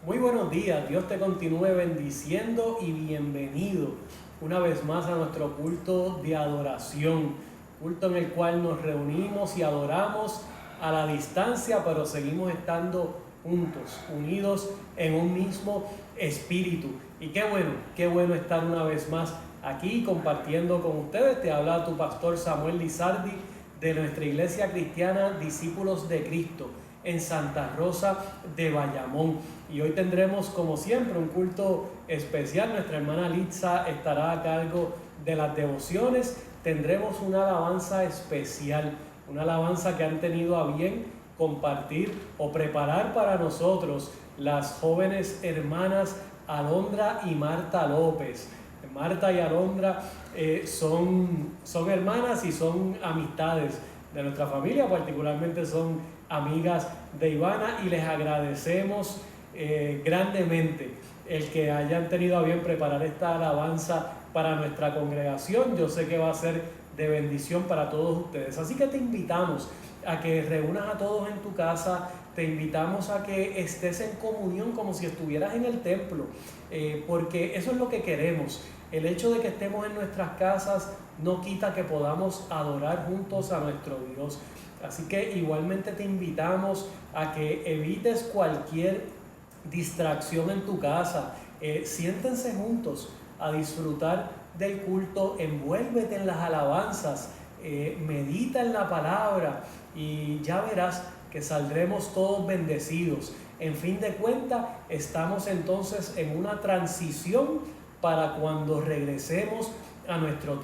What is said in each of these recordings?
Muy buenos días, Dios te continúe bendiciendo y bienvenido una vez más a nuestro culto de adoración, culto en el cual nos reunimos y adoramos a la distancia, pero seguimos estando juntos, unidos en un mismo espíritu. Y qué bueno estar una vez más aquí compartiendo con ustedes. Te habla tu pastor Samuel Lizardi de nuestra iglesia cristiana Discípulos de Cristo en Santa Rosa de Bayamón. Y hoy tendremos, como siempre, un culto especial. Nuestra hermana Litza estará a cargo de las devociones. Tendremos una alabanza especial, una alabanza que han tenido a bien compartir o preparar para nosotros las jóvenes hermanas Alondra y Marta López. Marta y Alondra son hermanas y son amistades de nuestra familia, particularmente son amigas de Ivana, y les agradecemos grandemente el que hayan tenido a bien preparar esta alabanza para nuestra congregación. Yo sé que va a ser de bendición para todos ustedes, así que te invitamos a que reúnas a todos en tu casa, te invitamos a que estés en comunión como si estuvieras en el templo, porque eso es lo que queremos. El hecho de que estemos en nuestras casas no quita que podamos adorar juntos a nuestro Dios. Así que igualmente te invitamos a que evites cualquier distracción en tu casa. Siéntense juntos a disfrutar del culto, envuélvete en las alabanzas, medita en la palabra y ya verás que saldremos todos bendecidos. En fin de cuentas, estamos entonces en una transición para cuando regresemos a nuestro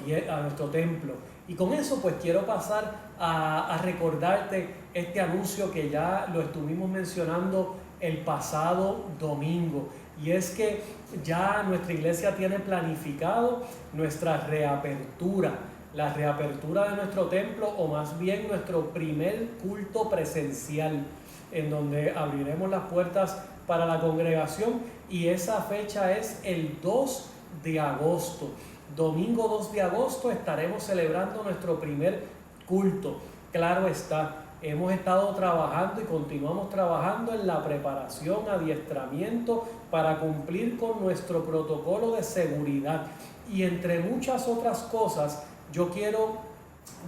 templo. Y con eso pues quiero pasar a recordarte este anuncio que ya lo estuvimos mencionando el pasado domingo. Y es que ya nuestra iglesia tiene planificado nuestra reapertura, la reapertura de nuestro templo, o más bien nuestro primer culto presencial, en donde abriremos las puertas para la congregación, y esa fecha es el 2 de agosto. Domingo 2 de agosto estaremos celebrando nuestro primer culto. Claro está, hemos estado trabajando y continuamos trabajando en la preparación, adiestramiento para cumplir con nuestro protocolo de seguridad. Y entre muchas otras cosas, yo quiero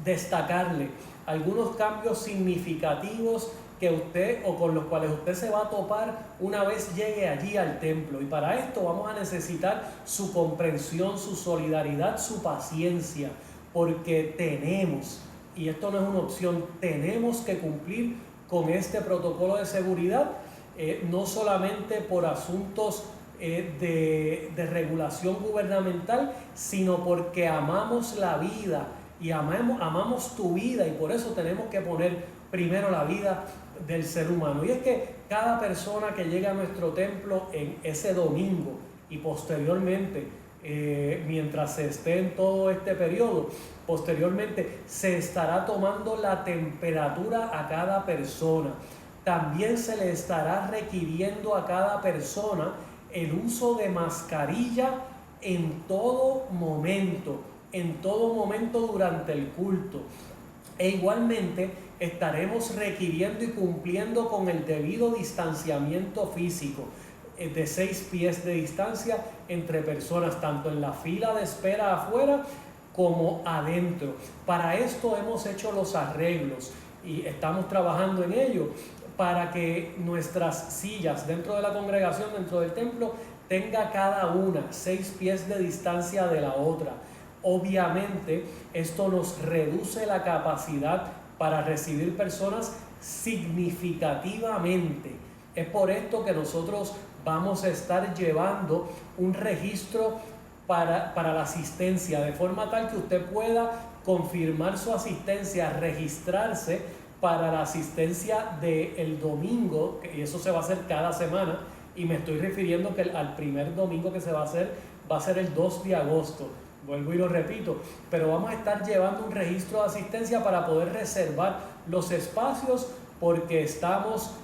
destacarle algunos cambios significativos que usted o con los cuales usted se va a topar una vez llegue allí al templo. Y para esto vamos a necesitar su comprensión, su solidaridad, su paciencia, porque tenemos, y esto no es una opción, tenemos que cumplir con este protocolo de seguridad, no solamente por asuntos de regulación gubernamental, sino porque amamos la vida y amamos tu vida, y por eso tenemos que poner primero la vida del ser humano. Y es que cada persona que llega a nuestro templo en ese domingo y posteriormente, mientras se esté en todo este periodo, posteriormente se estará tomando la temperatura a cada persona. También se le estará requiriendo a cada persona el uso de mascarilla en todo momento durante el culto. E igualmente estaremos requiriendo y cumpliendo con el debido distanciamiento físico de 6 pies de distancia entre personas, tanto en la fila de espera afuera como adentro. Para esto hemos hecho los arreglos y estamos trabajando en ello para que nuestras sillas dentro de la congregación, dentro del templo, tenga cada una 6 pies de distancia de la otra. Obviamente esto nos reduce la capacidad para recibir personas significativamente. Es por esto que nosotros vamos a estar llevando un registro para la asistencia, de forma tal que usted pueda confirmar su asistencia, registrarse para la asistencia del domingo, y eso se va a hacer cada semana, y me estoy refiriendo que al primer domingo que se va a ser el 2 de agosto. Vuelvo y lo repito, pero vamos a estar llevando un registro de asistencia para poder reservar los espacios, porque estamos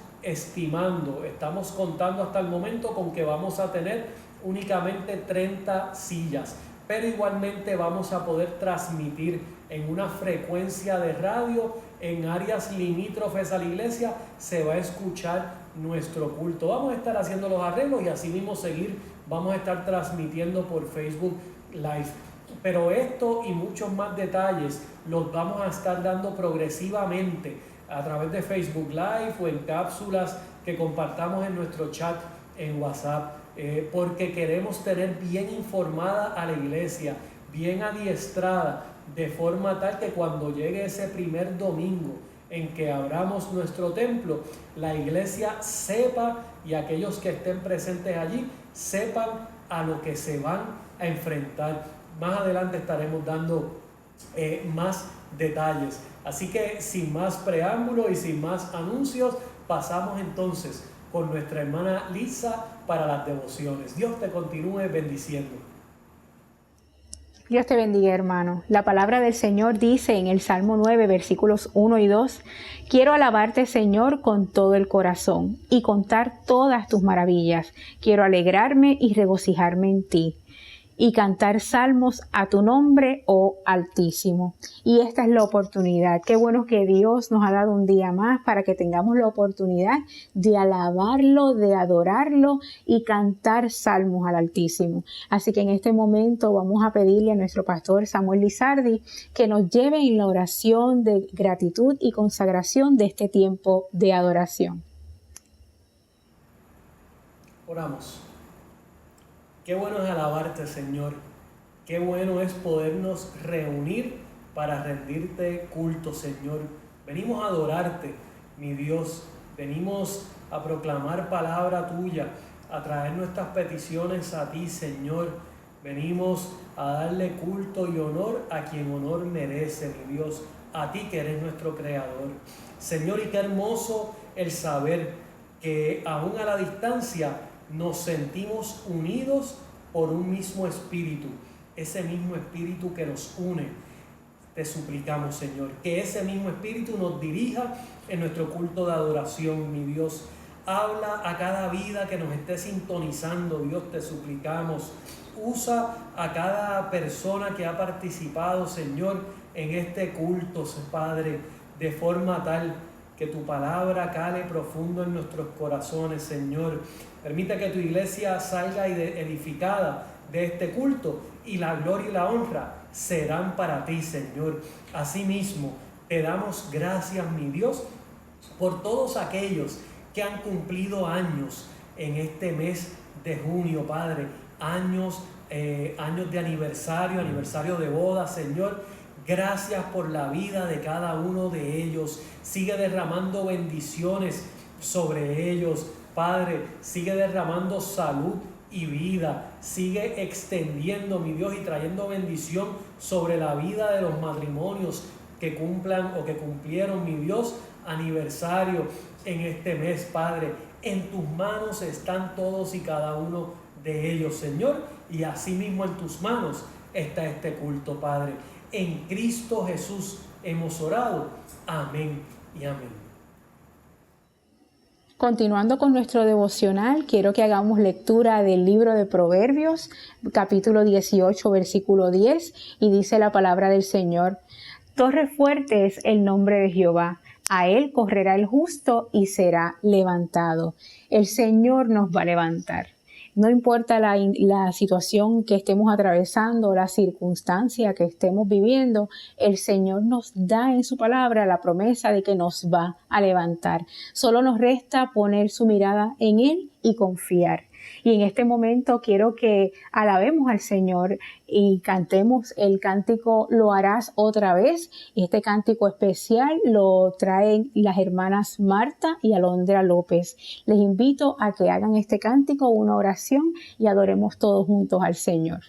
contando hasta el momento con que vamos a tener únicamente 30 sillas, pero igualmente vamos a poder transmitir en una frecuencia de radio, en áreas limítrofes a la iglesia, se va a escuchar nuestro culto. Vamos a estar haciendo los arreglos y así mismo vamos a estar transmitiendo por Facebook Live. Pero esto y muchos más detalles los vamos a estar dando progresivamente a través de Facebook Live o en cápsulas que compartamos en nuestro chat en WhatsApp, porque queremos tener bien informada a la iglesia, bien adiestrada, de forma tal que cuando llegue ese primer domingo en que abramos nuestro templo, la iglesia sepa y aquellos que estén presentes allí sepan a lo que se van a enfrentar. Más adelante estaremos dando más detalles. Así que sin más preámbulo y sin más anuncios, pasamos entonces con nuestra hermana Lisa para las devociones. Dios te continúe bendiciendo. Dios te bendiga, hermano. La palabra del Señor dice en el Salmo 9, versículos 1 y 2, quiero alabarte, Señor, con todo el corazón y contar todas tus maravillas. Quiero alegrarme y regocijarme en ti y cantar salmos a tu nombre, oh Altísimo. Y esta es la oportunidad. Qué bueno que Dios nos ha dado un día más para que tengamos la oportunidad de alabarlo, de adorarlo y cantar salmos al Altísimo. Así que en este momento vamos a pedirle a nuestro pastor Samuel Lizardi que nos lleve en la oración de gratitud y consagración de este tiempo de adoración. Oramos. Qué bueno es alabarte, Señor. Qué bueno es podernos reunir para rendirte culto, Señor. Venimos a adorarte, mi Dios. Venimos a proclamar palabra tuya, a traer nuestras peticiones a ti, Señor. Venimos a darle culto y honor a quien honor merece, mi Dios. A ti que eres nuestro Creador. Señor, y qué hermoso el saber que aún a la distancia nos sentimos unidos por un mismo espíritu, ese mismo espíritu que nos une. Te suplicamos, Señor, que ese mismo espíritu nos dirija en nuestro culto de adoración, mi Dios. Habla a cada vida que nos esté sintonizando, Dios, te suplicamos. Usa a cada persona que ha participado, Señor, en este culto, Padre, de forma tal que tu palabra cale profundo en nuestros corazones, Señor. Permita que tu iglesia salga edificada de este culto y la gloria y la honra serán para ti, Señor. Asimismo, te damos gracias, mi Dios, por todos aquellos que han cumplido años en este mes de junio, Padre. Años de aniversario de boda, Señor. Gracias por la vida de cada uno de ellos. Sigue derramando bendiciones sobre ellos, Padre. Sigue derramando salud y vida. Sigue extendiendo, mi Dios, y trayendo bendición sobre la vida de los matrimonios que cumplan o que cumplieron, mi Dios, aniversario en este mes, Padre. En tus manos están todos y cada uno de ellos, Señor, y asimismo en tus manos está este culto, Padre. En Cristo Jesús hemos orado. Amén y amén. Continuando con nuestro devocional, quiero que hagamos lectura del libro de Proverbios, capítulo 18, versículo 10, y dice la palabra del Señor: Torre fuerte es el nombre de Jehová, a él correrá el justo y será levantado. El Señor nos va a levantar. No importa la situación que estemos atravesando, la circunstancia que estemos viviendo, el Señor nos da en su palabra la promesa de que nos va a levantar. Solo nos resta poner su mirada en Él y confiar. Y en este momento quiero que alabemos al Señor y cantemos el cántico Lo harás otra vez. Este cántico especial lo traen las hermanas Marta y Alondra López. Les invito a que hagan este cántico una oración y adoremos todos juntos al Señor.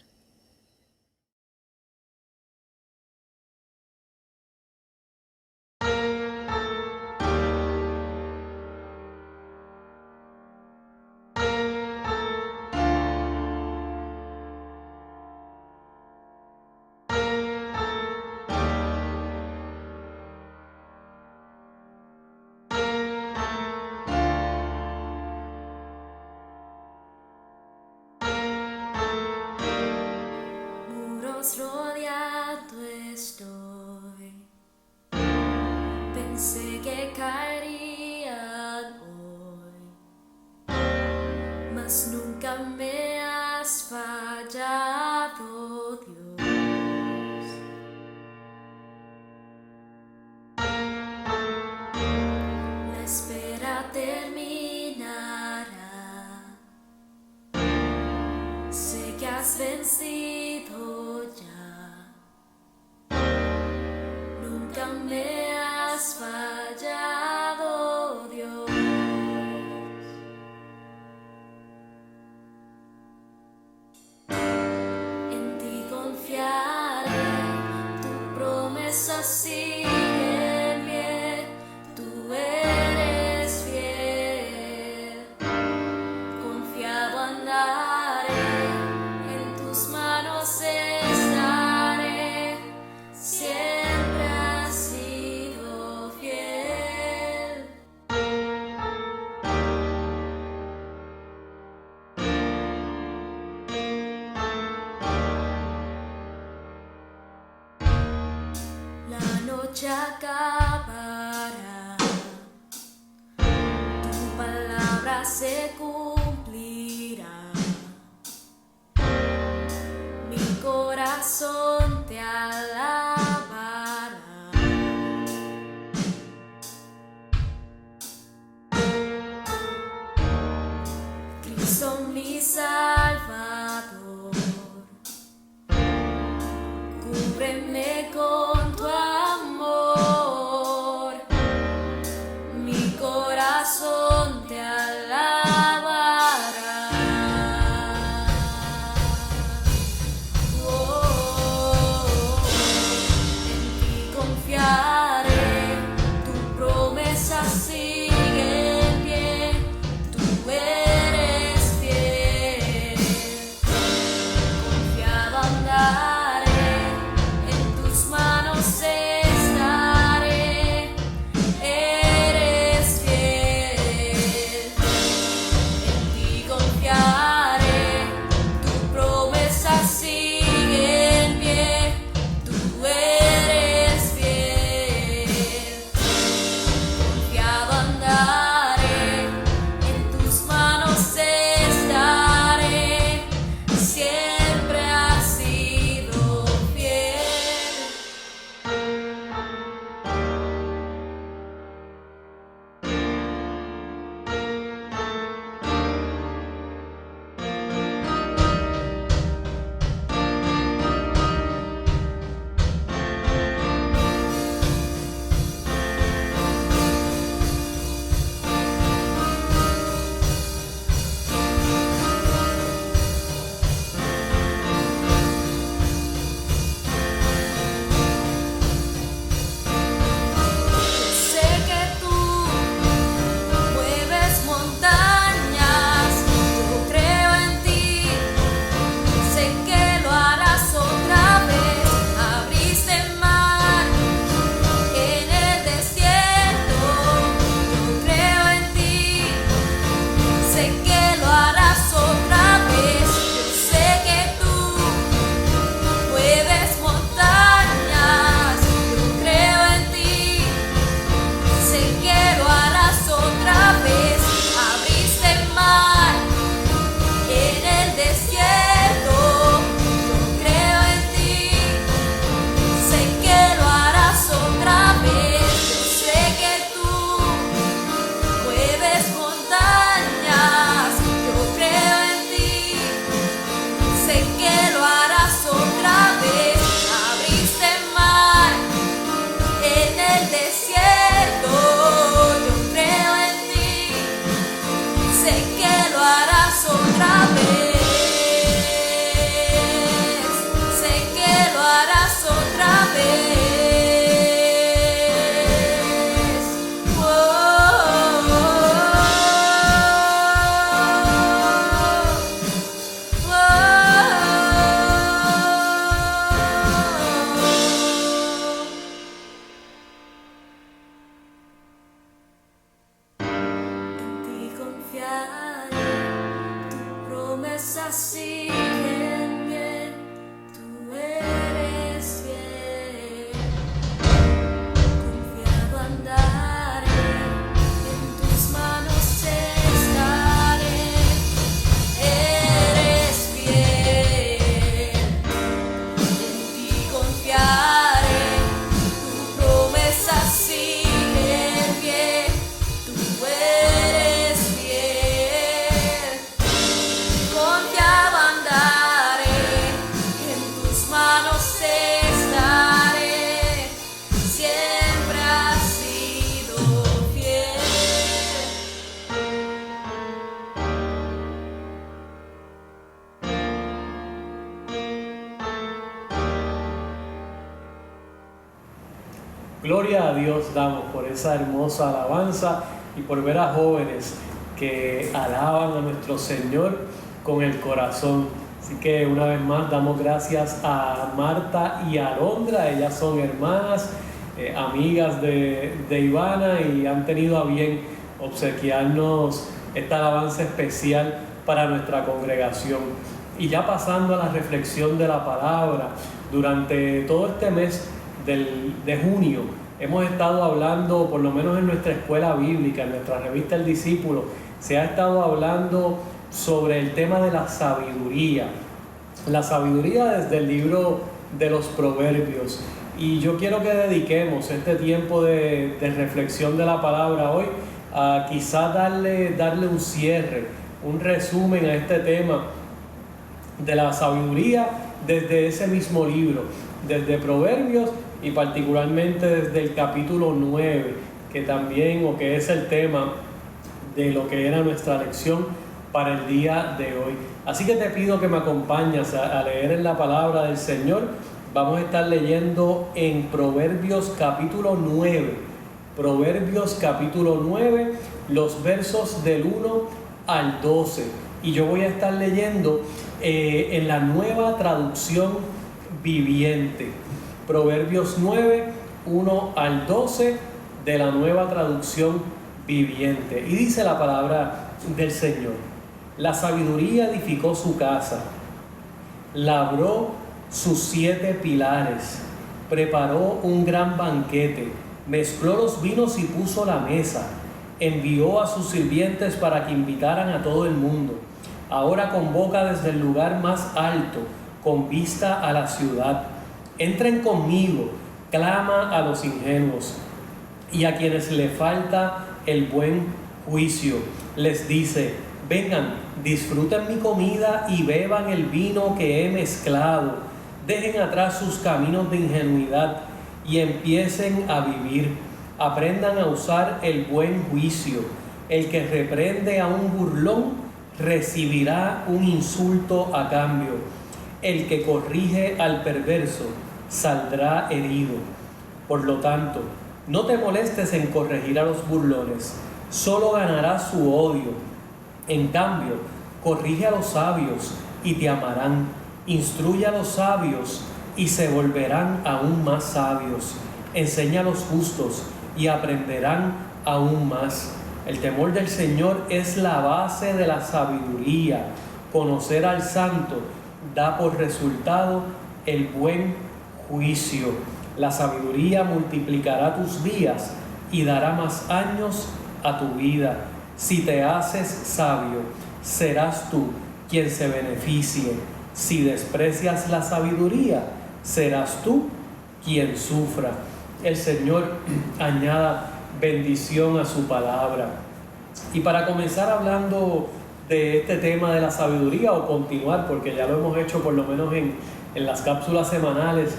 que caerían hoy, mas nunca me has fallado, Dios. La espera terminará, sé que has vencido ya, nunca me has fallado, Dios. En ti confiaré, tu promesa sigue en pie, tú eres fiel. Confiado andaré, en tus manos estaré, siempre has sido fiel. La noche acabará, tu palabra se cumplirá, mi corazón te alabará. Cristo mi Salvador, cúbreme con tu amor, mi corazón te alabará. En ti confiaré, tu promesa sigue en pie, tú eres fiel. Confiado andaré, en tus manos estaré, eres fiel. En ti confiaré, tu promesa sigue en pie, tú eres fiel. Confiado andaré, en tus manos estaré, siempre has sido fiel. Sé que tú mueves montañas, yo creo en ti, sé que lo harás otra vez. Abriste el mar en el desierto, yo creo en ti, sé que lo harás otra vez. Yo sé que tú mueves montañas, yo creo en ti, sé que lo harás otra vez. Abriste el mar en el desierto, yo creo en ti, sé que lo harás otra vez. Yo sé que tú mueves montañas, yo creo en ti, sé que lo harás otra vez. Abriste el mar en el desierto, yo creo en ti, sé que lo harás otra vez, sé que lo harás otra vez. En ti confiaré, tu promesa sigue en pie, tú eres fiel. Confiado andar Gloria a Dios damos por esa hermosa alabanza y por ver a jóvenes que alaban a nuestro Señor con el corazón. Así que una vez más damos gracias a Marta y a Alondra. Ellas son hermanas, amigas de Ivana, y han tenido a bien obsequiarnos esta alabanza especial para nuestra congregación. Y ya pasando a la reflexión de la palabra, durante todo este mes de junio hemos estado hablando, por lo menos en nuestra escuela bíblica, en nuestra revista El Discípulo, se ha estado hablando sobre el tema de la sabiduría. La sabiduría desde el libro de los Proverbios. Y yo quiero que dediquemos este tiempo de reflexión de la palabra hoy a quizás darle un cierre, un resumen a este tema de la sabiduría desde ese mismo libro, desde Proverbios y particularmente desde el capítulo 9, que también, o que es el tema de lo que era nuestra lección para el día de hoy. Así que te pido que me acompañes a leer en la palabra del Señor. Vamos a estar leyendo en Proverbios capítulo 9. Proverbios capítulo 9, los versos del 1 al 12. Y yo voy a estar leyendo en la Nueva Traducción Viviente. Proverbios 9, 1 al 12 de la Nueva Traducción Viviente. Y dice la palabra del Señor: la sabiduría edificó su casa, labró sus 7 pilares, preparó un gran banquete, mezcló los vinos y puso la mesa, envió a sus sirvientes para que invitaran a todo el mundo. Ahora convoca desde el lugar más alto, con vista a la ciudad. Entren conmigo, clama a los ingenuos y a quienes le falta el buen juicio. Les dice: vengan, disfruten mi comida y beban el vino que he mezclado. Dejen atrás sus caminos de ingenuidad y empiecen a vivir. Aprendan a usar el buen juicio. El que reprende a un burlón recibirá un insulto a cambio. El que corrige al perverso saldrá herido. Por lo tanto, no te molestes en corregir a los burlones, solo ganarás su odio. En cambio, corrige a los sabios y te amarán. Instruye a los sabios y se volverán aún más sabios. Enseña a los justos y aprenderán aún más. El temor del Señor es la base de la sabiduría. Conocer al Santo da por resultado el buen juicio. La sabiduría multiplicará tus días y dará más años a tu vida. Si te haces sabio, serás tú quien se beneficie. Si desprecias la sabiduría, serás tú quien sufra. El Señor añada bendición a su palabra. Y para comenzar hablando de este tema de la sabiduría, o continuar, porque ya lo hemos hecho por lo menos en las cápsulas semanales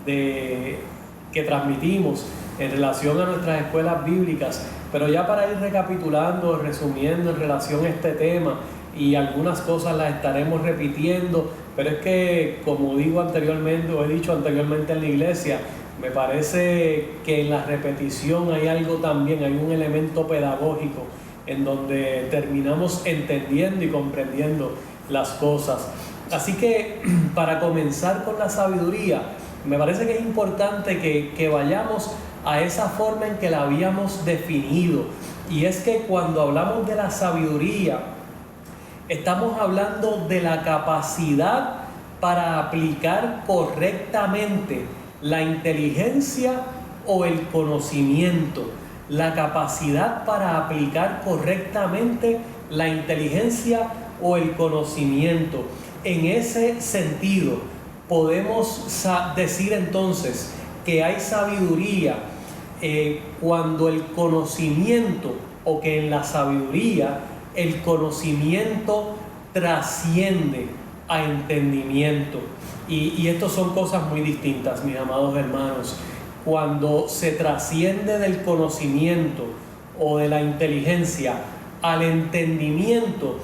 que transmitimos en relación a nuestras escuelas bíblicas, pero ya para ir recapitulando, resumiendo en relación a este tema, y algunas cosas las estaremos repitiendo, pero es que, como digo anteriormente, o he dicho anteriormente en la iglesia, me parece que en la repetición hay algo también, hay un elemento pedagógico en donde terminamos entendiendo y comprendiendo las cosas. Así que para comenzar con la sabiduría, me parece que es importante que vayamos a esa forma en que la habíamos definido. Y es que cuando hablamos de la sabiduría, estamos hablando de la capacidad para aplicar correctamente la inteligencia o el conocimiento. La capacidad para aplicar correctamente la inteligencia o el conocimiento. En ese sentido, podemos decir entonces que hay sabiduría cuando el conocimiento, o que en la sabiduría el conocimiento trasciende a entendimiento. Y estas son cosas muy distintas, mis amados hermanos. Cuando se trasciende del conocimiento o de la inteligencia al entendimiento,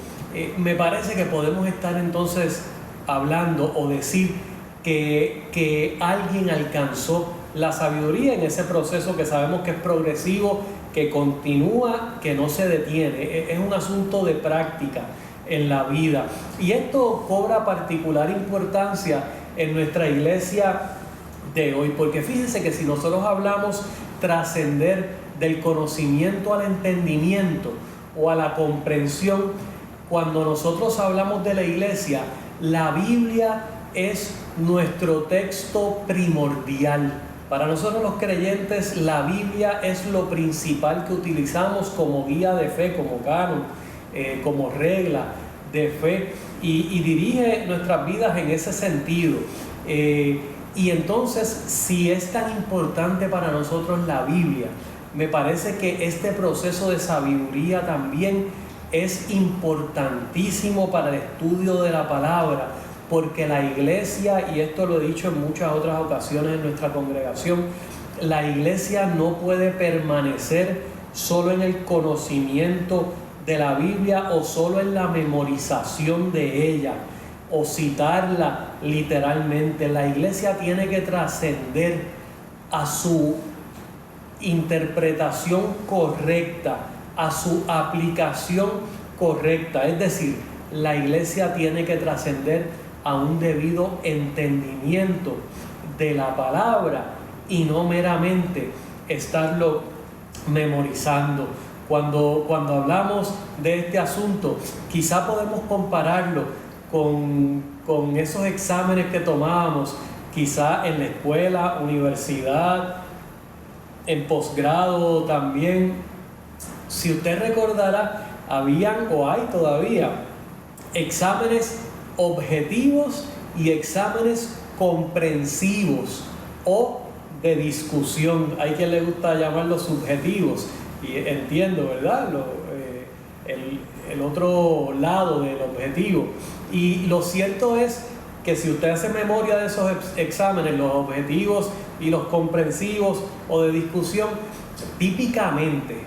me parece que podemos estar entonces hablando o decir que alguien alcanzó la sabiduría en ese proceso que sabemos que es progresivo, que continúa, que no se detiene. Es un asunto de práctica en la vida. Y esto cobra particular importancia en nuestra iglesia de hoy, porque fíjense que si nosotros hablamos trascender del conocimiento al entendimiento o a la comprensión, cuando nosotros hablamos de la iglesia, la Biblia es nuestro texto primordial. Para nosotros los creyentes, la Biblia es lo principal que utilizamos como guía de fe, como canon, como regla de fe, y dirige nuestras vidas en ese sentido. Y entonces, si es tan importante para nosotros la Biblia, me parece que este proceso de sabiduría también es importantísimo para el estudio de la palabra, porque la iglesia, y esto lo he dicho en muchas otras ocasiones en nuestra congregación, la iglesia no puede permanecer solo en el conocimiento de la Biblia o solo en la memorización de ella o citarla literalmente. La iglesia tiene que trascender a su interpretación correcta, a su aplicación correcta. Es decir, la iglesia tiene que trascender a un debido entendimiento de la palabra y no meramente estarlo memorizando. Cuando hablamos de este asunto, quizá podemos compararlo con esos exámenes que tomábamos, quizá en la escuela, universidad, en posgrado también. Si usted recordará, habían o hay todavía exámenes objetivos y exámenes comprensivos o de discusión. Hay quien le gusta llamarlos subjetivos, y entiendo, ¿verdad? El otro lado del objetivo. Y lo cierto es que si usted hace memoria de esos exámenes, los objetivos y los comprensivos o de discusión, típicamente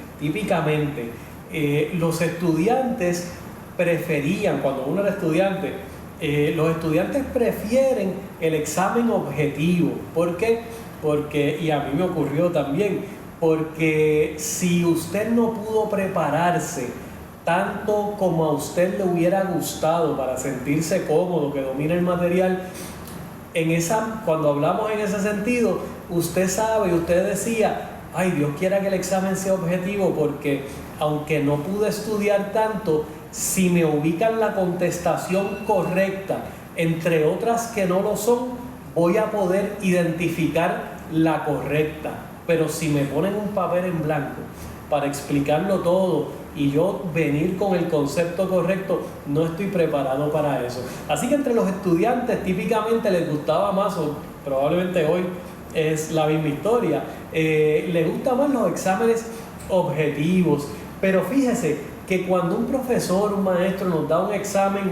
los estudiantes preferían, cuando uno era estudiante, los estudiantes prefieren el examen objetivo. ¿Por qué? Porque, y a mí me ocurrió también, porque si usted no pudo prepararse tanto como a usted le hubiera gustado para sentirse cómodo, que domina el material, cuando hablamos en ese sentido, usted sabe, usted decía, ay, Dios quiera que el examen sea objetivo, porque aunque no pude estudiar tanto, si me ubican la contestación correcta, entre otras que no lo son, voy a poder identificar la correcta. Pero si me ponen un papel en blanco para explicarlo todo y yo venir con el concepto correcto, no estoy preparado para eso. Así que entre los estudiantes típicamente les gustaba más, o probablemente hoy es la misma historia, les gustan más los exámenes objetivos. Pero fíjese que cuando un profesor, un maestro nos da un examen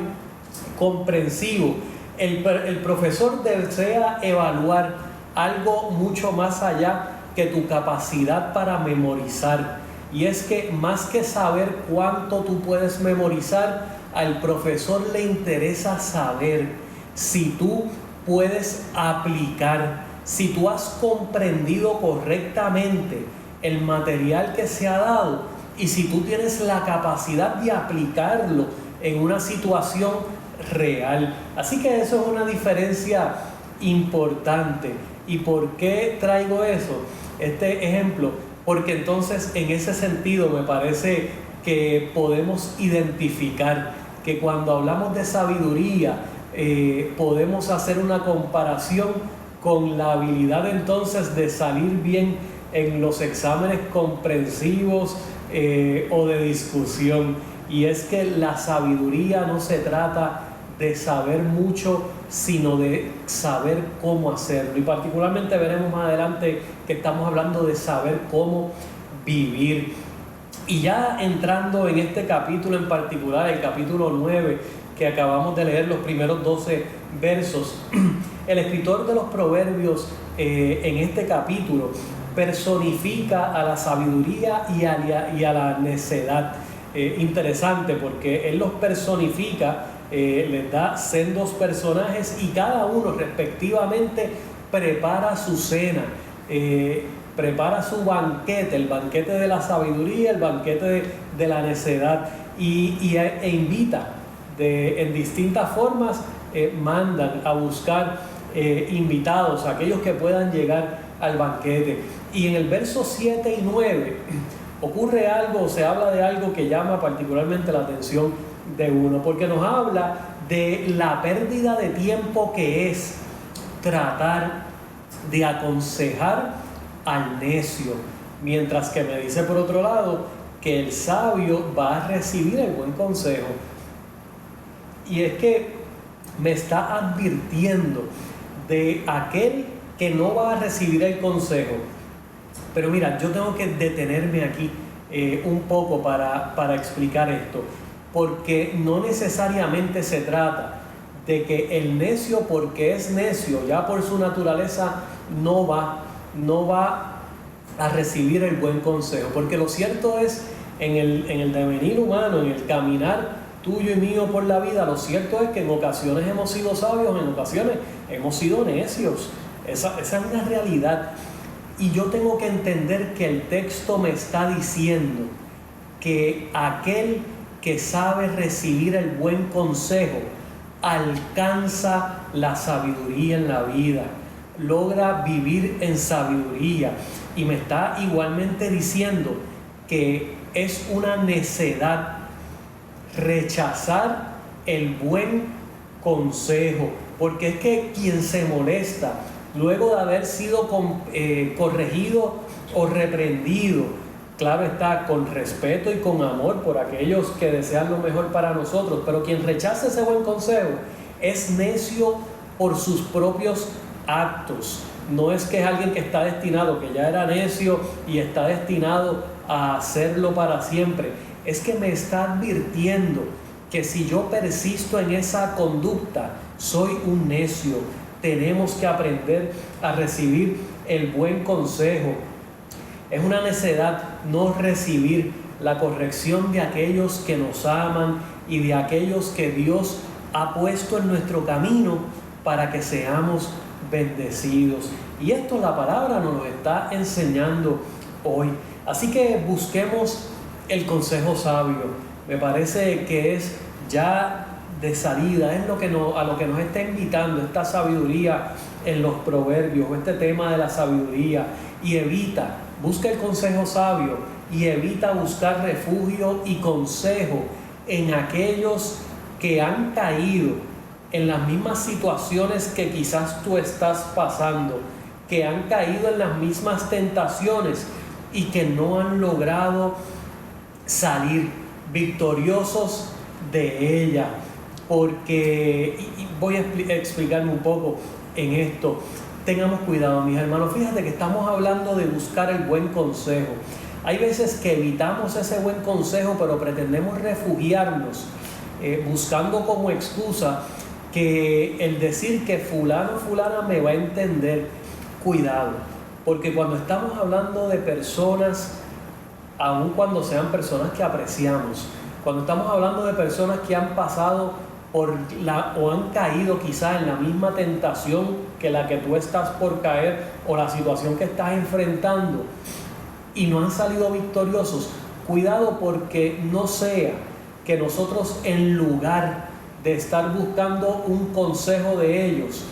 comprensivo, el profesor desea evaluar algo mucho más allá que tu capacidad para memorizar. Y es que más que saber cuánto tú puedes memorizar, al profesor le interesa saber si tú puedes aplicar, si tú has comprendido correctamente el material que se ha dado y si tú tienes la capacidad de aplicarlo en una situación real. Así que eso es una diferencia importante. ¿Y por qué traigo eso? Este ejemplo, porque entonces en ese sentido me parece que podemos identificar que cuando hablamos de sabiduría podemos hacer una comparación con la habilidad entonces de salir bien en los exámenes comprensivos o de discusión. Y es que la sabiduría no se trata de saber mucho, sino de saber cómo hacerlo. Y particularmente veremos más adelante que estamos hablando de saber cómo vivir. Y ya entrando en este capítulo en particular, el capítulo 9, que acabamos de leer los primeros 12 versos, el escritor de los Proverbios en este capítulo personifica a la sabiduría y a la necedad. Interesante porque él los personifica, les da sendos personajes y cada uno respectivamente prepara su cena prepara su banquete, el banquete de la sabiduría, el banquete de la necedad, e invita en distintas formas, mandan a buscar invitados, aquellos que puedan llegar al banquete. Y en el verso 7 y 9 ocurre algo, se habla de algo que llama particularmente la atención de uno, porque nos habla de la pérdida de tiempo que es tratar de aconsejar al necio, mientras que me dice por otro lado que el sabio va a recibir el buen consejo. Y es que me está advirtiendo de aquel que no va a recibir el consejo. Pero mira, yo tengo que detenerme aquí un poco para explicar esto, porque no necesariamente se trata de que el necio, porque es necio, ya por su naturaleza, no va a recibir el buen consejo. Porque lo cierto es, en el devenir humano, en el caminar tuyo y mío por la vida, lo cierto es que en ocasiones hemos sido sabios, en ocasiones hemos sido necios. Esa es una realidad. Y yo tengo que entender que el texto me está diciendo que aquel que sabe recibir el buen consejo alcanza la sabiduría en la vida, logra vivir en sabiduría. Y me está igualmente diciendo que es una necedad rechazar el buen consejo, porque es que quien se molesta luego de haber sido corregido o reprendido, claro está, con respeto y con amor por aquellos que desean lo mejor para nosotros, pero quien rechaza ese buen consejo es necio por sus propios actos. No es que es alguien que está destinado, que ya era necio y está destinado a hacerlo para siempre. Es que me está advirtiendo que si yo persisto en esa conducta, soy un necio. Tenemos que aprender a recibir el buen consejo. Es una necedad no recibir la corrección de aquellos que nos aman y de aquellos que Dios ha puesto en nuestro camino para que seamos bendecidos. Y esto la palabra nos lo está enseñando hoy. Así que busquemos el consejo sabio. Me parece que es ya de salida, es a lo que nos está invitando esta sabiduría en los proverbios, este tema de la sabiduría. Y busca el consejo sabio y evita buscar refugio y consejo en aquellos que han caído en las mismas situaciones que quizás tú estás pasando, que han caído en las mismas tentaciones y que no han logrado salir victoriosos de ella. Porque, y voy a explicarme un poco en esto. Tengamos cuidado, mis hermanos. Fíjate que estamos hablando de buscar el buen consejo. Hay veces que evitamos ese buen consejo, pero pretendemos refugiarnos buscando como excusa que el decir que fulano o fulana me va a entender. Cuidado, porque cuando estamos hablando de personas, aun cuando sean personas que apreciamos, cuando estamos hablando de personas que han pasado o han caído quizás en la misma tentación que la que tú estás por caer, o la situación que estás enfrentando, y no han salido victoriosos, cuidado, porque no sea que nosotros, en lugar de estar buscando un consejo de ellos,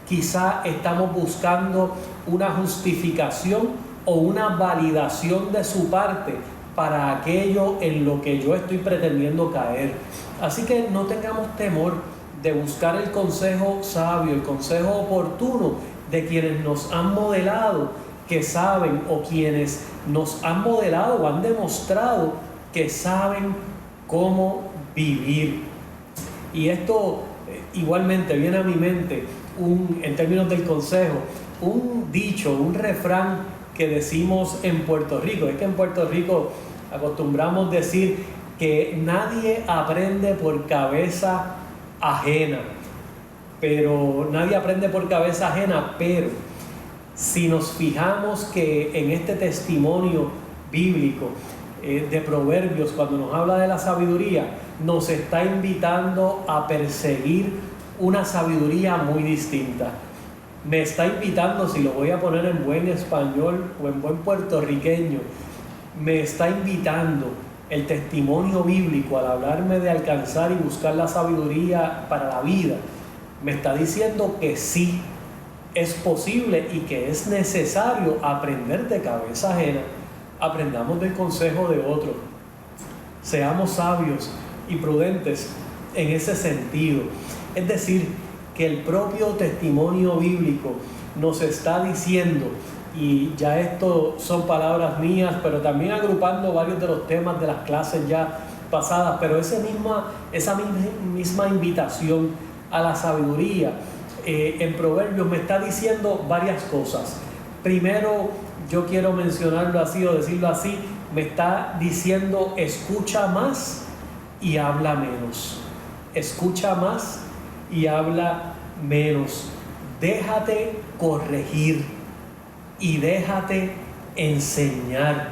quizá estamos buscando una justificación o una validación de su parte para aquello en lo que yo estoy pretendiendo caer. Así que no tengamos temor de buscar el consejo sabio, el consejo oportuno de quienes nos han modelado, que saben, o quienes nos han modelado o han demostrado que saben cómo vivir. Y esto igualmente viene a mi mente, en términos del consejo, un dicho, un refrán que decimos en Puerto Rico. Es que en Puerto Rico acostumbramos decir que nadie aprende por cabeza ajena, pero si nos fijamos que en este testimonio bíblico de Proverbios, cuando nos habla de la sabiduría, nos está invitando a perseguir una sabiduría muy distinta. me está invitando, si lo voy a poner en buen español o en buen puertorriqueño, me está invitando el testimonio bíblico al hablarme de alcanzar y buscar la sabiduría para la vida. Me está diciendo que sí, es posible y que es necesario aprender de cabeza ajena. Aprendamos del consejo de otro. Seamos sabios y prudentes en ese sentido. Es decir, que el propio testimonio bíblico nos está diciendo, y ya esto son palabras mías, pero también agrupando varios de los temas de las clases ya pasadas, pero esa misma invitación a la sabiduría en Proverbios me está diciendo varias cosas. Primero, yo quiero mencionarlo así o decirlo así, me está diciendo: escucha más y habla menos. Escucha más y habla menos. Déjate corregir y déjate enseñar.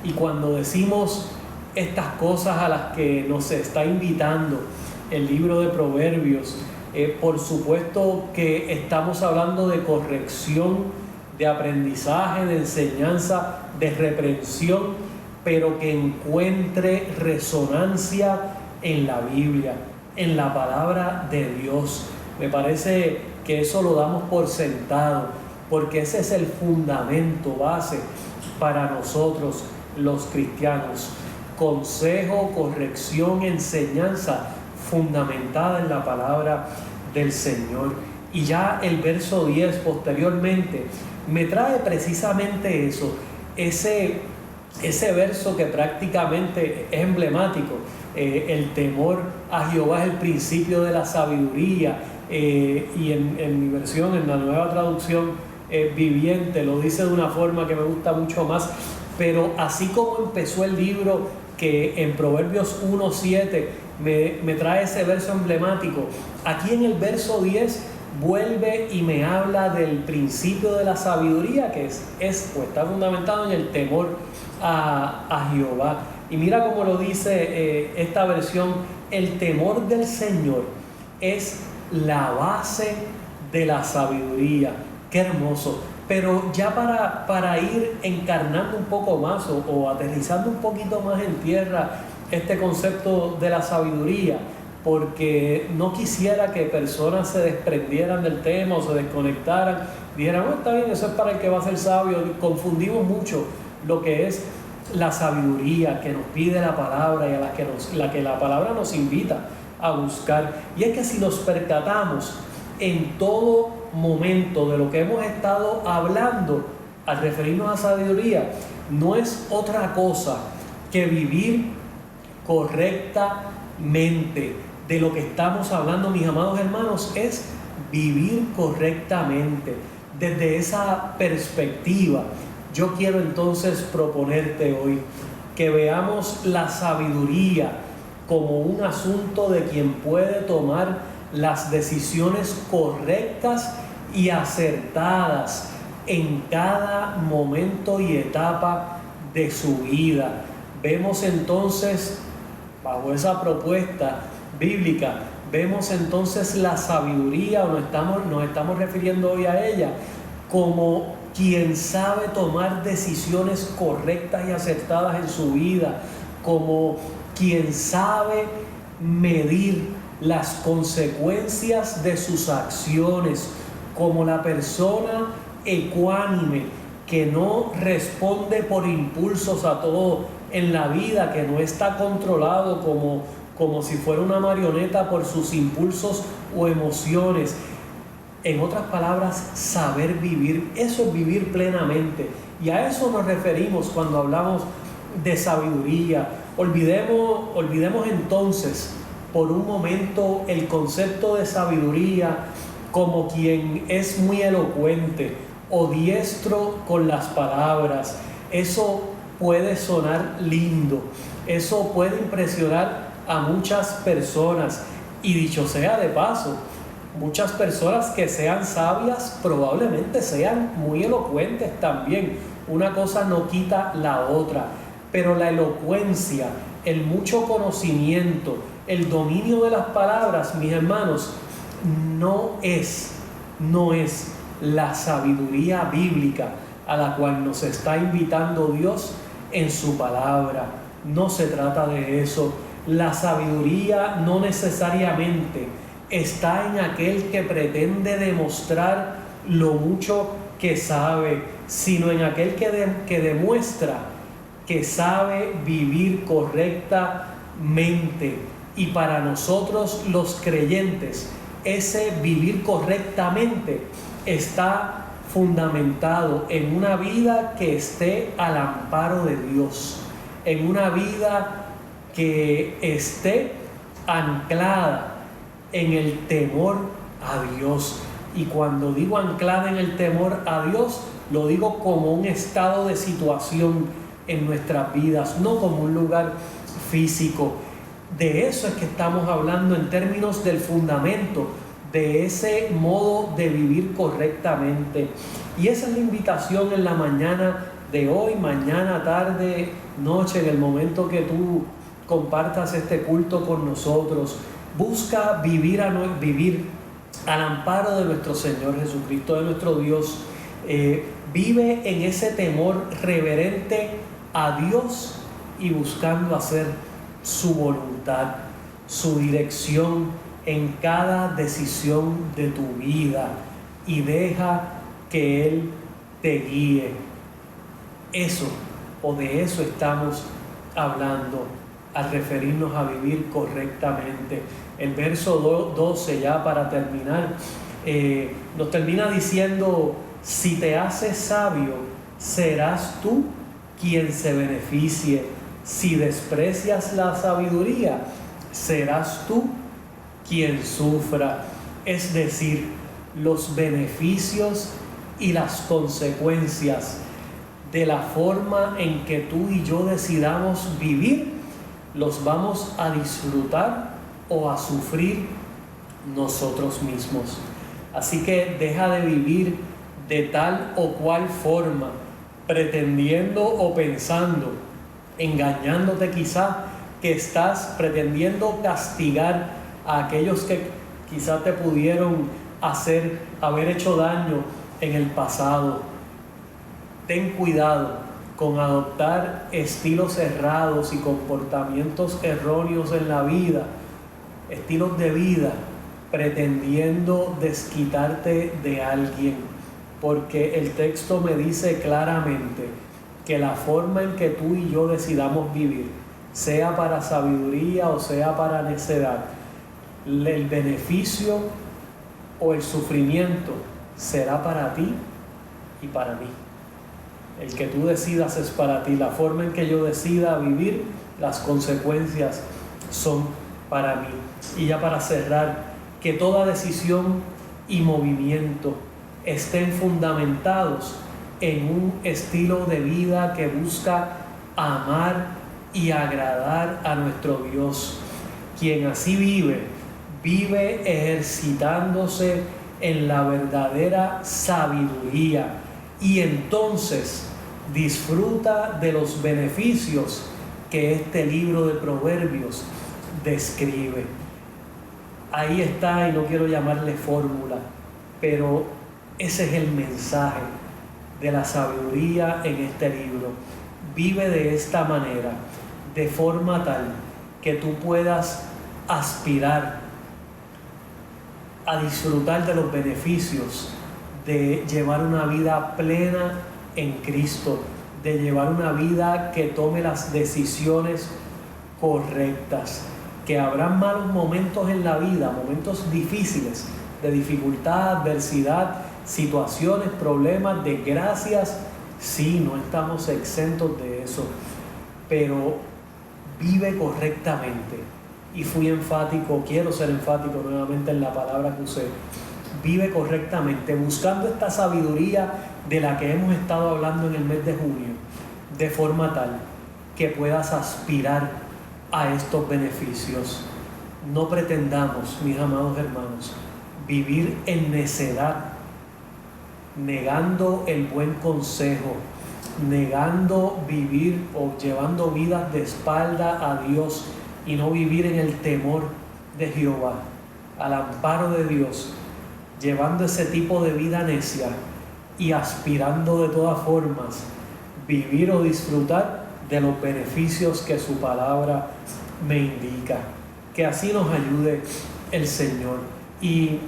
Y cuando decimos estas cosas a las que nos está invitando el libro de Proverbios, por supuesto que estamos hablando de corrección, de aprendizaje, de enseñanza, de reprensión, pero que encuentre resonancia en la Biblia, en la palabra de Dios. Me parece que eso lo damos por sentado, porque ese es el fundamento base para nosotros los cristianos. Consejo, corrección, enseñanza fundamentada en la palabra del Señor. Y ya el verso 10 posteriormente me trae precisamente eso, ese verso que prácticamente es emblemático. El temor a Jehová es el principio de la sabiduría, y en mi versión, en la Nueva Traducción Viviente, lo dice de una forma que me gusta mucho más. Pero así como empezó el libro, que en Proverbios 1:7 me trae ese verso emblemático, aquí en el verso 10 vuelve y me habla del principio de la sabiduría, que está fundamentado en el temor a Jehová. Y mira cómo lo dice esta versión: el temor del Señor es la base de la sabiduría. Qué hermoso. Pero ya para ir encarnando un poco más o aterrizando un poquito más en tierra este concepto de la sabiduría, porque no quisiera que personas se desprendieran del tema o se desconectaran, dijeran: bueno, está bien, eso es para el que va a ser sabio. Confundimos mucho lo que es la sabiduría que nos pide la palabra y a la que la palabra nos invita a buscar. Y es que si nos percatamos en todo momento de lo que hemos estado hablando al referirnos a sabiduría, no es otra cosa que vivir correctamente. De lo que estamos hablando, mis amados hermanos, es vivir correctamente. Desde esa perspectiva, yo quiero entonces proponerte hoy que veamos la sabiduría como un asunto de quien puede tomar las decisiones correctas y acertadas en cada momento y etapa de su vida. Vemos entonces, bajo esa propuesta bíblica, vemos entonces la sabiduría, o nos estamos refiriendo hoy a ella, como quien sabe tomar decisiones correctas y acertadas en su vida, como quien sabe medir las consecuencias de sus acciones, como la persona ecuánime que no responde por impulsos a todo en la vida, que no está controlado como si fuera una marioneta por sus impulsos o emociones. En otras palabras, saber vivir, eso es vivir plenamente. Y a eso nos referimos cuando hablamos de sabiduría. Olvidemos entonces por un momento el concepto de sabiduría como quien es muy elocuente o diestro con las palabras. Eso puede sonar lindo, eso puede impresionar a muchas personas, y dicho sea de paso, muchas personas que sean sabias probablemente sean muy elocuentes también. Una cosa no quita la otra, pero la elocuencia, el mucho conocimiento, el dominio de las palabras, mis hermanos, no es la sabiduría bíblica a la cual nos está invitando Dios en su palabra. No se trata de eso. La sabiduría no necesariamente está en aquel que pretende demostrar lo mucho que sabe, sino en aquel que demuestra que sabe vivir correctamente. Y para nosotros los creyentes, ese vivir correctamente está fundamentado en una vida que esté al amparo de Dios, en una vida que esté anclada en el temor a Dios. Y cuando digo anclada en el temor a Dios, lo digo como un estado de situación en nuestras vidas, no como un lugar físico. De eso es que estamos hablando en términos del fundamento, de ese modo de vivir correctamente. Y esa es la invitación en la mañana de hoy, mañana, tarde, noche, en el momento que tú compartas este culto con nosotros. Busca vivir al amparo de nuestro Señor Jesucristo, de nuestro Dios. Vive en ese temor reverente a Dios y buscando hacer su voluntad, su dirección en cada decisión de tu vida, y deja que Él te guíe. Eso, o de eso estamos hablando al referirnos a vivir correctamente. El verso 12, ya para terminar, nos termina diciendo: si te haces sabio, serás tú quien se beneficie. Si desprecias la sabiduría, serás tú quien sufra. Es decir, los beneficios y las consecuencias de la forma en que tú y yo decidamos vivir, los vamos a disfrutar o a sufrir nosotros mismos. Así que deja de vivir de tal o cual forma, pretendiendo o pensando, engañándote quizá, que estás pretendiendo castigar a aquellos que quizá te pudieron haber hecho daño en el pasado. Ten cuidado con adoptar estilos errados y comportamientos erróneos en la vida, estilos de vida, pretendiendo desquitarte de alguien, porque el texto me dice claramente que la forma en que tú y yo decidamos vivir, sea para sabiduría o sea para necedad, el beneficio o el sufrimiento será para ti y para mí. El que tú decidas es para ti. La forma en que yo decida vivir, las consecuencias son para mí. Y ya para cerrar, que toda decisión y movimiento estén fundamentados en un estilo de vida que busca amar y agradar a nuestro Dios. Quien así vive ejercitándose en la verdadera sabiduría, y entonces disfruta de los beneficios que este libro de Proverbios describe. Ahí está, y no quiero llamarle fórmula, pero ese es el mensaje de la sabiduría en este libro. Vive de esta manera, de forma tal que tú puedas aspirar a disfrutar de los beneficios de llevar una vida plena en Cristo, de llevar una vida que tome las decisiones correctas. Que habrán malos momentos en la vida, momentos difíciles, de dificultad, adversidad, situaciones, problemas, desgracias. Sí, no estamos exentos de eso, pero vive correctamente. Y fui enfático, quiero ser enfático nuevamente en la palabra que usé. Vive correctamente, buscando esta sabiduría de la que hemos estado hablando en el mes de junio, de forma tal que puedas aspirar a estos beneficios. No pretendamos, mis amados hermanos, vivir en necedad, negando el buen consejo, negando vivir o llevando vidas de espalda a Dios y no vivir en el temor de Jehová, al amparo de Dios, llevando ese tipo de vida necia y aspirando de todas formas vivir o disfrutar de los beneficios que su palabra me indica. Que así nos ayude el Señor. Y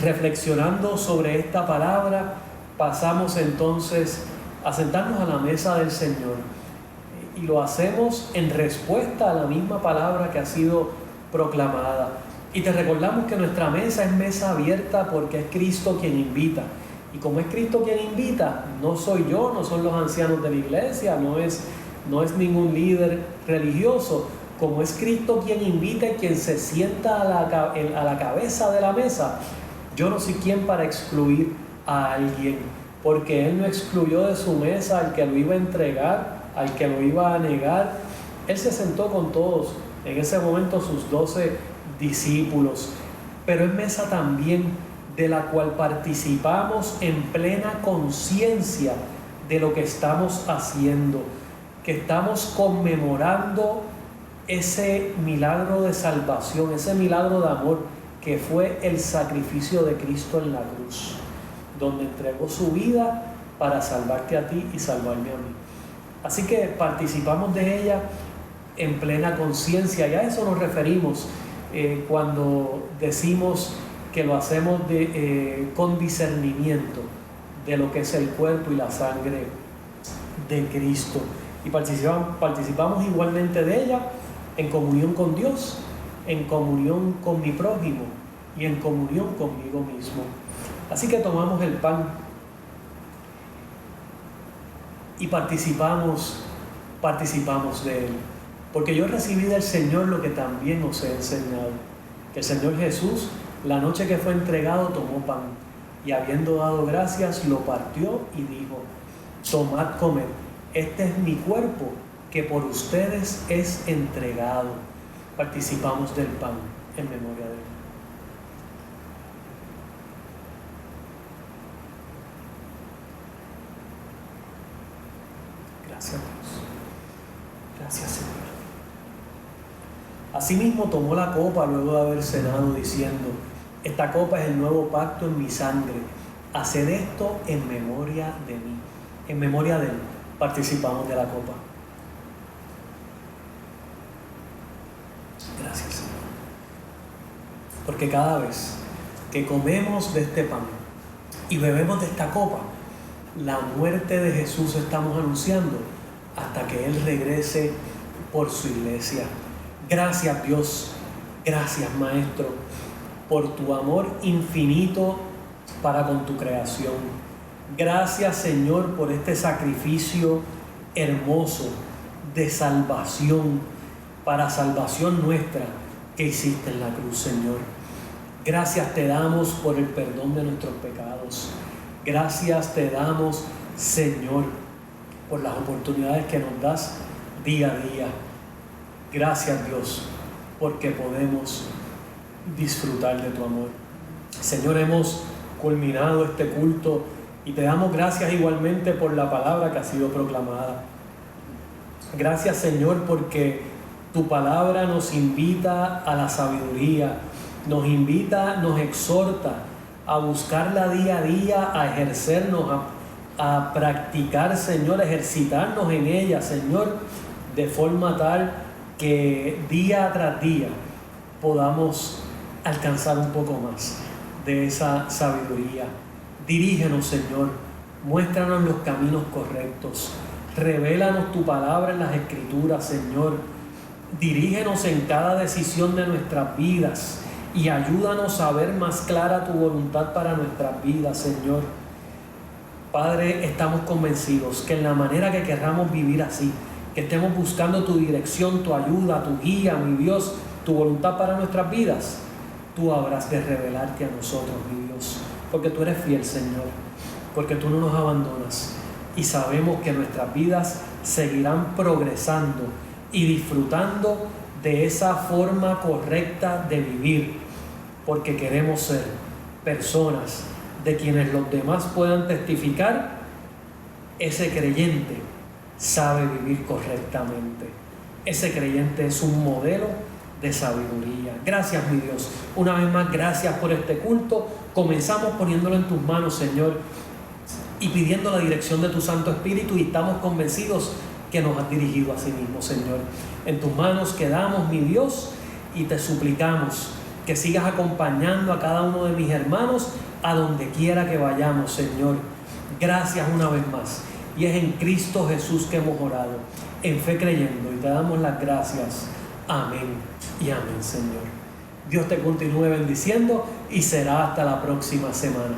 reflexionando sobre esta palabra, pasamos entonces a sentarnos a la mesa del Señor. Y lo hacemos en respuesta a la misma palabra que ha sido proclamada. Y te recordamos que nuestra mesa es mesa abierta porque es Cristo quien invita. Y como es Cristo quien invita, no soy yo, no son los ancianos de la iglesia, no es ningún líder religioso. Como es Cristo quien invita y quien se sienta a la cabeza de la mesa, yo no soy quien para excluir a alguien, porque Él no excluyó de su mesa al que lo iba a entregar, al que lo iba a negar. Él se sentó con todos, en ese momento sus 12 discípulos, pero es mesa también de la cual participamos en plena conciencia de lo que estamos haciendo, que estamos conmemorando ese milagro de salvación, ese milagro de amor que fue el sacrificio de Cristo en la cruz, donde entregó su vida para salvarte a ti y salvarme a mí. Así que participamos de ella en plena conciencia, y a eso nos referimos cuando decimos que lo hacemos con discernimiento de lo que es el cuerpo y la sangre de Cristo. Y participamos igualmente de ella en comunión con Dios, en comunión con mi prójimo y en comunión conmigo mismo. Así que tomamos el pan y participamos de él, porque yo recibí del Señor lo que también os he enseñado, que el Señor Jesús, la noche que fue entregado, tomó pan y habiendo dado gracias, lo partió y dijo: tomad, comed, este es mi cuerpo que por ustedes es entregado. Participamos del pan en memoria de él. Gracias, Dios. Gracias, Señor. Asimismo tomó la copa luego de haber cenado, diciendo: esta copa es el nuevo pacto en mi sangre. Haced esto en memoria de mí. En memoria de él participamos de la copa. Gracias, Señor. Porque cada vez que comemos de este pan y bebemos de esta copa, la muerte de Jesús estamos anunciando hasta que Él regrese por su iglesia. Gracias, Dios. Gracias, Maestro, por tu amor infinito para con tu creación. Gracias, Señor, por este sacrificio hermoso de salvación, para salvación nuestra, que hiciste en la cruz, Señor. Gracias te damos por el perdón de nuestros pecados. Gracias te damos, Señor, por las oportunidades que nos das día a día. Gracias, Dios, porque podemos disfrutar de tu amor. Señor, hemos culminado este culto y te damos gracias igualmente por la palabra que ha sido proclamada. Gracias, Señor, porque tu palabra nos invita a la sabiduría, nos invita, nos exhorta a buscarla día a día, a ejercernos, a practicar, Señor, ejercitarnos en ella, Señor, de forma tal que día tras día podamos alcanzar un poco más de esa sabiduría. Dirígenos, Señor, muéstranos los caminos correctos, revélanos tu palabra en las Escrituras, Señor. Dirígenos en cada decisión de nuestras vidas y ayúdanos a ver más clara tu voluntad para nuestras vidas, Señor. Padre, estamos convencidos que en la manera que querramos vivir así, que estemos buscando tu dirección, tu ayuda, tu guía, mi Dios, tu voluntad para nuestras vidas, tú habrás de revelarte a nosotros, mi Dios, porque tú eres fiel, Señor, porque tú no nos abandonas y sabemos que nuestras vidas seguirán progresando y disfrutando de esa forma correcta de vivir, porque queremos ser personas de quienes los demás puedan testificar: ese creyente sabe vivir correctamente, ese creyente es un modelo de sabiduría. Gracias, mi Dios. Una vez más, gracias por este culto. Comenzamos poniéndolo en tus manos, Señor, y pidiendo la dirección de tu Santo Espíritu, y estamos convencidos que nos has dirigido a sí mismo, Señor. En tus manos quedamos, mi Dios, y te suplicamos que sigas acompañando a cada uno de mis hermanos a donde quiera que vayamos, Señor. Gracias una vez más. Y es en Cristo Jesús que hemos orado, en fe creyendo, y te damos las gracias. Amén y amén, Señor. Dios te continúe bendiciendo y será hasta la próxima semana.